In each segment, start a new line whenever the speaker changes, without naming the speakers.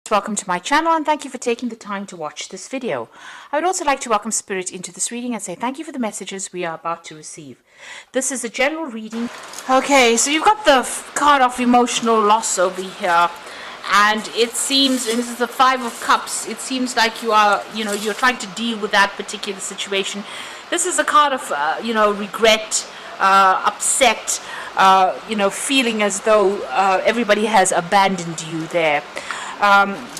Welcome to my channel and thank you for taking the time to watch this video. I would also like to welcome Spirit into this reading and say thank you for the messages we are about to receive. This is a general reading. Okay, so you've got the card of emotional loss over here, and it seems, and this is the Five of Cups, it seems like you are, you're trying to deal with that particular situation. This is a card of, regret, upset, feeling as though everybody has abandoned you there.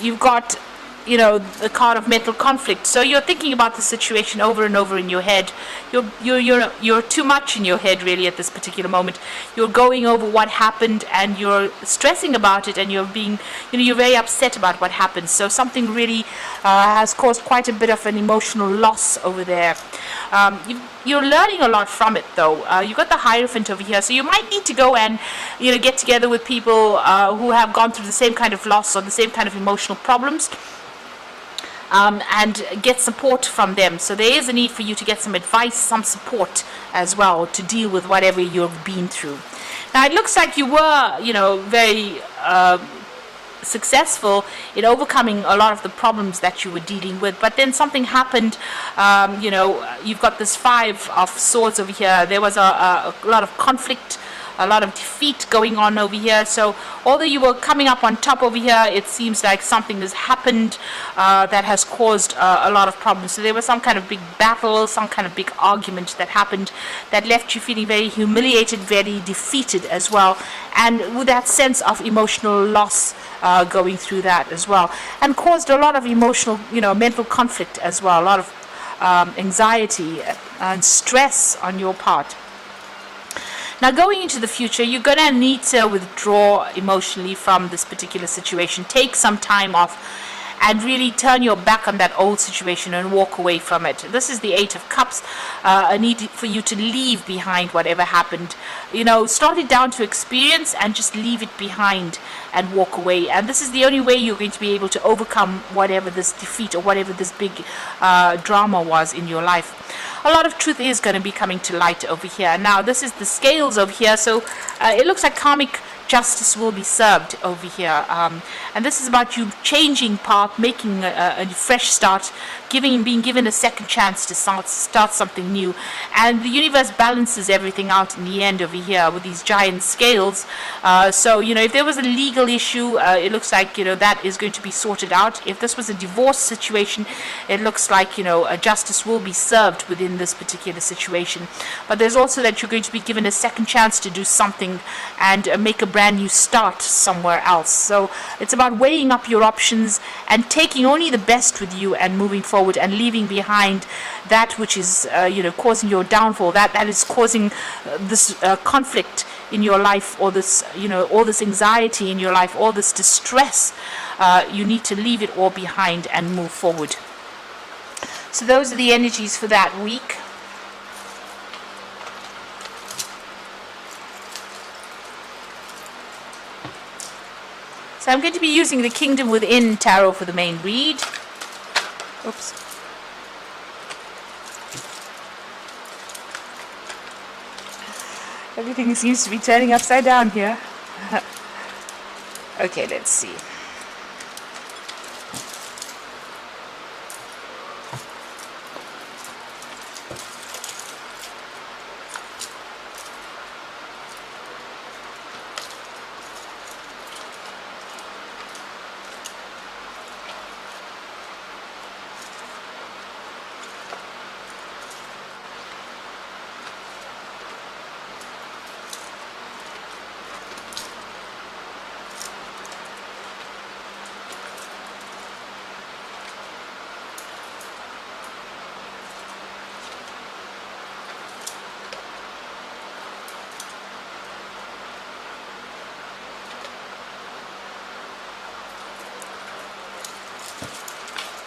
You've got, the card of mental conflict. So you're thinking about the situation over and over in your head. You're too much in your head really at this particular moment. You're going over what happened and you're stressing about it, and you're being, you're very upset about what happened. So something really has caused quite a bit of an emotional loss over there. You're learning a lot from it, though. You've got the Hierophant over here, so you might need to go and get together with people who have gone through the same kind of loss or the same kind of emotional problems, and get support from them. So there is a need for you to get some advice, some support as well to deal with whatever you've been through. Now it looks like you were very successful in overcoming a lot of the problems that you were dealing with, but then something happened. You've got this Five of Swords over here. There was a lot of conflict, a lot of defeat going on over here. So although you were coming up on top over here, it seems like something has happened that has caused a lot of problems. So there was some kind of big battle, some kind of big argument that happened that left you feeling very humiliated, very defeated as well, and with that sense of emotional loss going through that as well, and caused a lot of emotional, mental conflict as well, a lot of anxiety and stress on your part. Now going into the future, you're going to need to withdraw emotionally from this particular situation. Take some time off and really turn your back on that old situation and walk away from it. This is the Eight of Cups, a need for you to leave behind whatever happened. Start it down to experience and just leave it behind and walk away. And this is the only way you're going to be able to overcome whatever this defeat or whatever this big drama was in your life. A lot of truth is going to be coming to light over here. Now this is the Scales over here, so it looks like karmic justice will be served over here, and this is about you changing path, making a fresh start, being given a second chance to start something new. And the universe balances everything out in the end over here with these giant scales. So if there was a legal issue, it looks like that is going to be sorted out. If this was a divorce situation, it looks like a justice will be served within this particular situation. But there's also that you're going to be given a second chance to do something and make a brand new start somewhere else. So it's about weighing up your options and taking only the best with you and moving forward, and leaving behind that which is causing your downfall, that is causing this conflict in your life, or this all this anxiety in your life, all this distress. You need to leave it all behind and move forward. So those are the energies for that week. So I'm going to be using the Kingdom Within Tarot for the main read. Oops. Everything seems to be turning upside down here. Okay, let's see.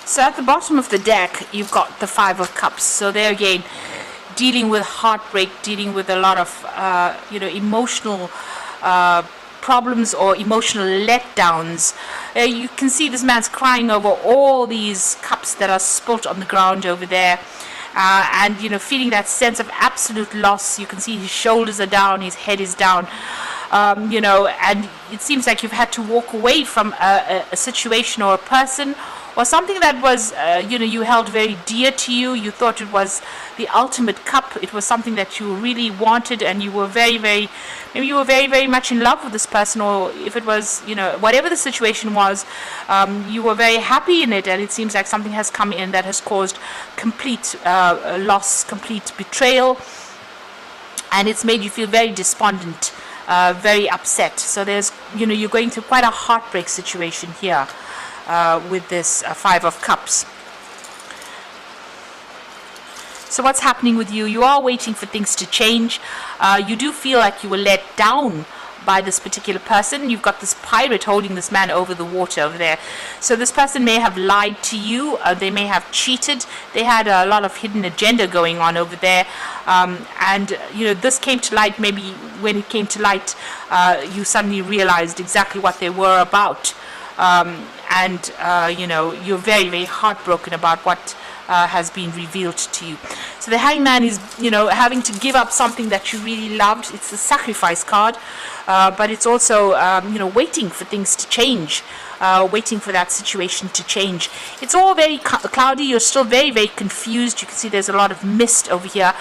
So at the bottom of the deck, you've got the Five of Cups. So there again, dealing with heartbreak, dealing with a lot of, emotional problems or emotional letdowns. You can see this man's crying over all these cups that are spilt on the ground over there. And feeling that sense of absolute loss. You can see his shoulders are down, his head is down. and it seems like you've had to walk away from a situation or a person or something that was, you held very dear to you. You thought it was the ultimate cup. It was something that you really wanted, and you were maybe you were very, very much in love with this person, or if it was, whatever the situation was, you were very happy in it, and it seems like something has come in that has caused complete loss, complete betrayal, and it's made you feel very despondent, very upset. So there's, you're going through quite a heartbreak situation here. With this Five of Cups. So what's happening with you? You are waiting for things to change. You do feel like you were let down by this particular person. You've got this pirate holding this man over the water over there. So this person may have lied to you. They may have cheated. They had a lot of hidden agenda going on over there. And this came to light. Maybe when it came to light, you suddenly realized exactly what they were about. You're very, very heartbroken about what has been revealed to you. So the Hangman is, having to give up something that you really loved. It's a sacrifice card, but it's also, waiting for things to change, waiting for that situation to change. It's all very cloudy. You're still very, very confused. You can see there's a lot of mist over here,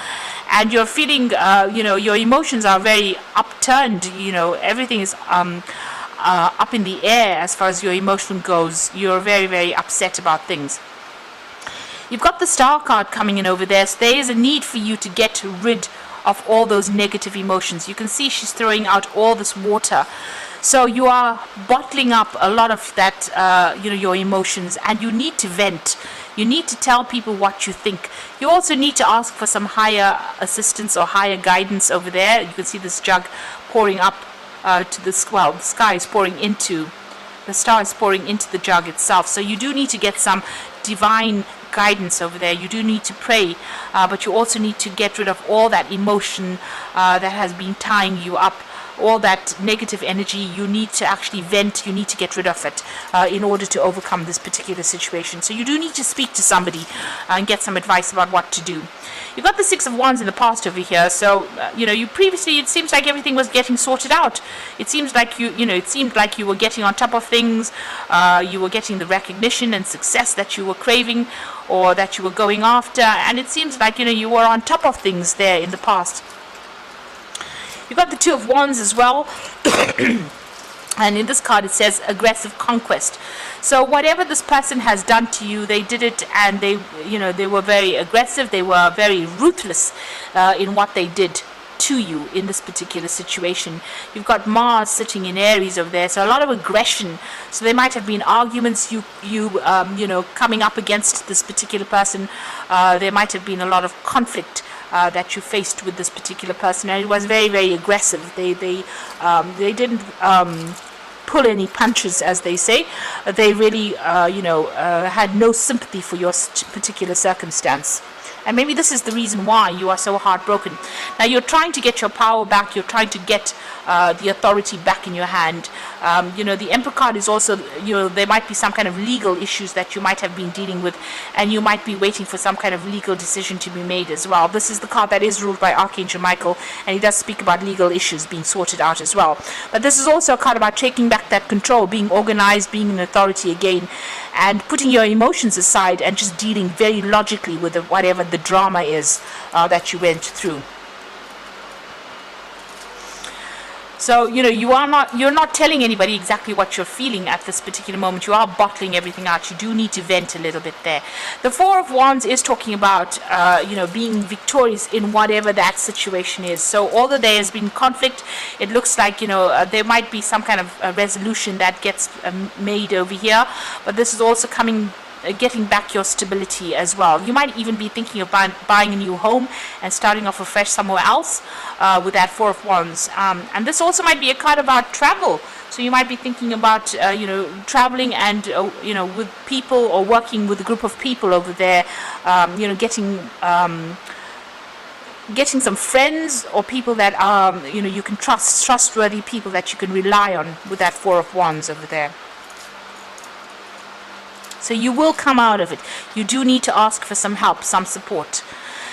and you're feeling, your emotions are very upturned. Everything is up in the air as far as your emotion goes. You're very, very upset about things. You've got the Star card coming in over there, so there is a need for you to get rid of all those negative emotions. You can see she's throwing out all this water. So you are bottling up a lot of that, your emotions, and you need to vent. You need to tell people what you think. You also need to ask for some higher assistance or higher guidance over there. You can see this jug pouring up to the sky is pouring into the star, is pouring into the jug itself. So you do need to get some divine guidance over there. You do need to pray, but you also need to get rid of all that emotion that has been tying you up. All that negative energy, you need to actually vent. You need to get rid of it in order to overcome this particular situation. So you do need to speak to somebody and get some advice about what to do. You've got the Six of Wands in the past over here. So you previously, it seems like everything was getting sorted out. It seems like it seemed like you were getting on top of things. You were getting the recognition and success that you were craving or that you were going after, and it seems like you were on top of things there in the past. You've got the Two of Wands as well. And in this card it says aggressive conquest. So whatever this person has done to you, they did it, and they were very aggressive. They were very ruthless in what they did to you in this particular situation. You've got Mars sitting in Aries over there, so a lot of aggression. So there might have been arguments, coming up against this particular person. There might have been a lot of conflict that you faced with this particular person, and it was very, very aggressive. They didn't pull any punches, as they say. They really had no sympathy for your particular circumstance. And maybe this is the reason why you are so heartbroken. Now you're trying to get your power back. You're trying to get the authority back in your hand. The Emperor card is also, there might be some kind of legal issues that you might have been dealing with, and you might be waiting for some kind of legal decision to be made as well. This is the card that is ruled by Archangel Michael, and he does speak about legal issues being sorted out as well. But this is also a card about taking back that control, being organized, being an authority again, and putting your emotions aside and just dealing very logically with whatever the drama is that you went through. So you're not telling anybody exactly what you're feeling at this particular moment. You are bottling everything out. You do need to vent a little bit there. The Four of Wands is talking about being victorious in whatever that situation is. So although there has been conflict, it looks like there might be some kind of resolution that gets made over here. But this is also getting back your stability as well. You might even be thinking of buying a new home and starting off afresh somewhere else with that Four of Wands. And this also might be a card about travel. So you might be thinking about traveling and with people, or working with a group of people over there. Getting some friends or people that are you can trustworthy people that you can rely on with that Four of Wands over there. So you will come out of it. You do need to ask for some help, some support.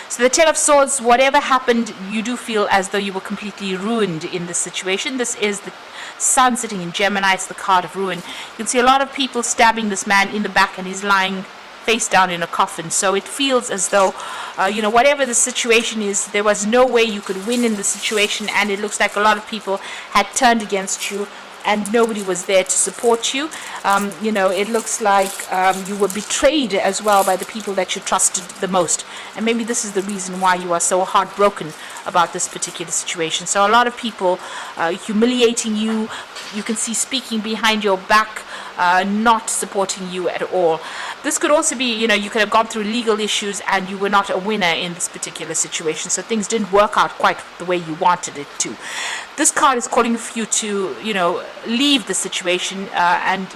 So the Ten of Swords, whatever happened, you do feel as though you were completely ruined in this situation. This is the Sun sitting in Gemini. It's the card of ruin. You can see a lot of people stabbing this man in the back, and he's lying face down in a coffin. So it feels as though, whatever the situation is, there was no way you could win in the situation, and it looks like a lot of people had turned against you, and nobody was there to support you. It looks like you were betrayed as well by the people that you trusted the most. And maybe this is the reason why you are so heartbroken about this particular situation. So a lot of people humiliating you. You can see speaking behind your back, not supporting you at all. This could also be, you could have gone through legal issues and you were not a winner in this particular situation. So things didn't work out quite the way you wanted it to. This card is calling for you to, leave the situation and,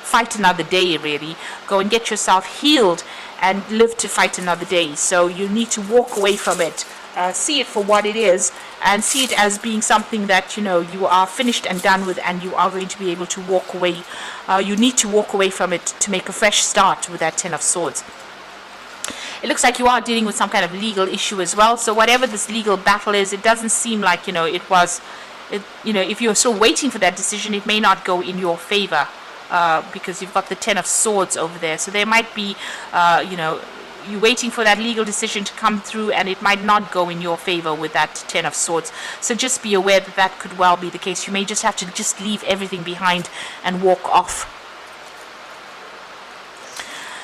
fight another day, really. Go and get yourself healed and live to fight another day. So you need to walk away from it. See it for what it is, and see it as being something that you are finished and done with, and you are going to be able to walk away. You need to walk away from it to make a fresh start with that Ten of Swords. It looks like you are dealing with some kind of legal issue as well. So whatever this legal battle is, it doesn't seem like if you're still waiting for that decision, it may not go in your favor because you've got the Ten of Swords over there. So there might be you're waiting for that legal decision to come through, and it might not go in your favor with that Ten of Swords. So just be aware that that could well be the case. You may just have to just leave everything behind and walk off.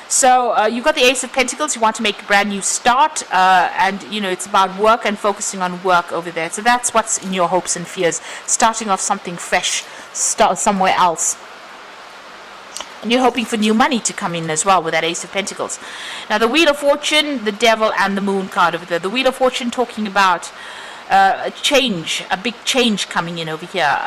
So you've got the Ace of Pentacles. You want to make a brand new start, and it's about work and focusing on work over there. So that's what's in your hopes and fears, starting off something fresh, start somewhere else. And you're hoping for new money to come in as well with that Ace of Pentacles. Now the Wheel of Fortune, the Devil, and the Moon card over there. The Wheel of Fortune talking about a change, a big change coming in over here.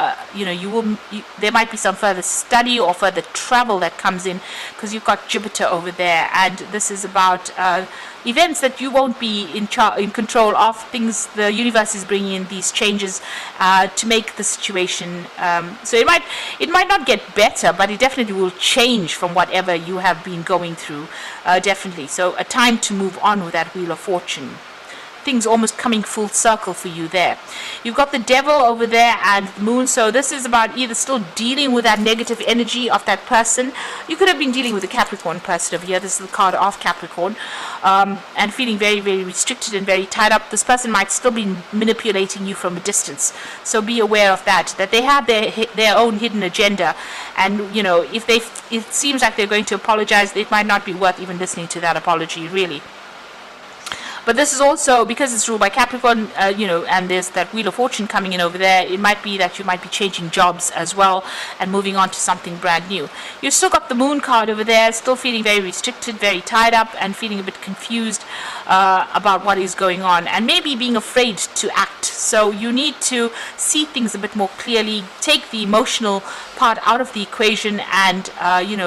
There might be some further study or further travel that comes in, because you've got Jupiter over there, and this is about events that you won't be in control of. Things the universe is bringing in these changes to make the situation. So it might not get better, but it definitely will change from whatever you have been going through. Definitely. So a time to move on with that Wheel of Fortune. Things almost coming full circle for you there. You've got the Devil over there and the Moon. So this is about either still dealing with that negative energy of that person. You could have been dealing with a Capricorn person over here. This is the card of Capricorn, and feeling very, very restricted and very tied up. This person might still be manipulating you from a distance. So be aware of that they have their own hidden agenda, and if it seems like they're going to apologize, it might not be worth even listening to that apology, really. But this is also, because it's ruled by Capricorn, and there's that Wheel of Fortune coming in over there, it might be that you might be changing jobs as well and moving on to something brand new. You've still got the Moon card over there, still feeling very restricted, very tied up, and feeling a bit confused about what is going on, and maybe being afraid to act. So you need to see things a bit more clearly, take the emotional part out of the equation, and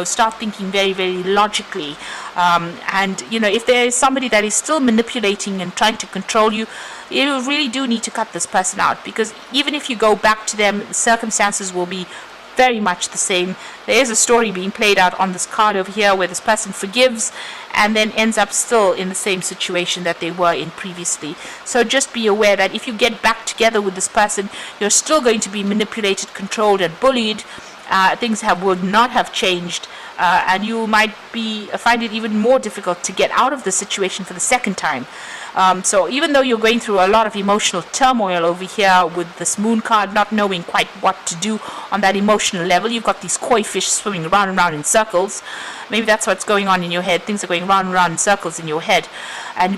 start thinking very, very logically. If there is somebody that is still manipulating and trying to control you, you really do need to cut this person out, because even if you go back to them, the circumstances will be very much the same. There is a story being played out on this card over here where this person forgives and then ends up still in the same situation that they were in previously. So just be aware that if you get back together with this person, you're still going to be manipulated, controlled, and bullied. Things would not have changed, and you might find it even more difficult to get out of the situation for the second time. So even though you're going through a lot of emotional turmoil over here with this Moon card, not knowing quite what to do on that emotional level, you've got these koi fish swimming round and round in circles. Maybe that's what's going on in your head. Things are going round and round in circles in your head,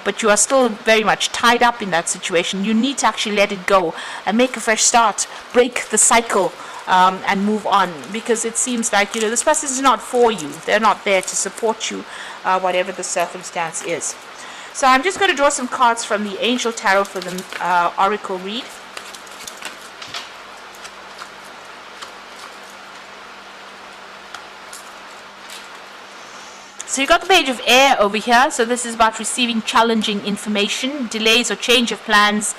but you are still very much tied up in that situation. You need to actually let it go and make a fresh start, break the cycle, and move on, because it seems like this person is not for you. They're not there to support you, whatever the circumstance is. So I'm just going to draw some cards from the Angel Tarot for the Oracle read. So you got the Page of Air over here. So this is about receiving challenging information, delays or change of plans,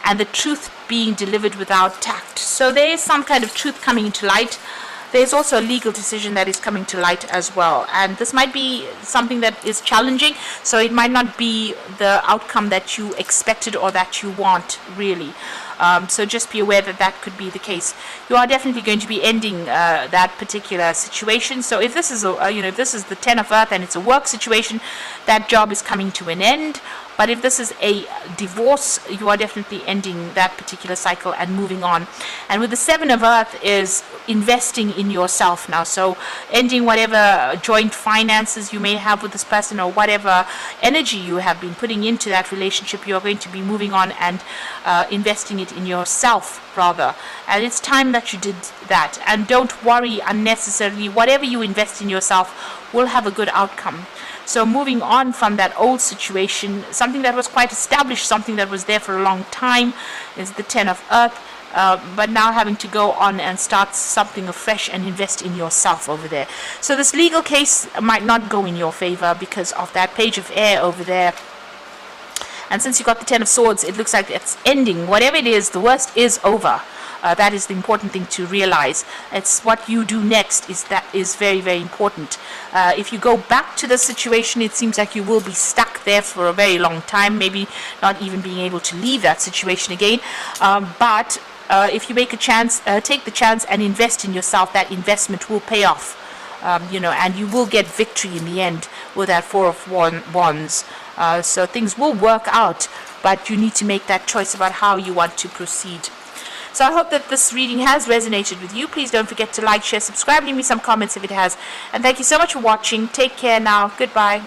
and the truth being delivered without tact. So there is some kind of truth coming into light. there's also a legal decision that is coming to light as well, and this might be something that is challenging, so it might not be the outcome that you expected or that you want, really. So just be aware that that could be the case. You are definitely going to be ending that particular situation. So if this is if this is the Ten of Earth and it's a work situation, that job is coming to an end. But if this is a divorce, you are definitely ending that particular cycle and moving on. And with the Seven of Earth is investing in yourself now. So ending whatever joint finances you may have with this person, or whatever energy you have been putting into that relationship, you are going to be moving on and investing it in yourself, rather. And it's time that you did that. And don't worry unnecessarily. Whatever you invest in yourself will have a good outcome. So moving on from that old situation, something that was quite established, something that was there for a long time, is the Ten of Earth. But now having to go on and start something afresh and invest in yourself over there. So this legal case might not go in your favor because of that Page of Air over there. And since you got the Ten of Swords, it looks like it's ending. Whatever it is, the worst is over. That is the important thing to realize. It's what you do next that is very, very important. If you go back to the situation, it seems like you will be stuck there for a very long time, maybe not even being able to leave that situation again. But if you make a chance, take the chance and invest in yourself, that investment will pay off. And you will get victory in the end with that Four of Wands. So things will work out, but you need to make that choice about how you want to proceed. So I hope that this reading has resonated with you. Please don't forget to like, share, subscribe, leave me some comments if it has. And thank you so much for watching. Take care now. Goodbye.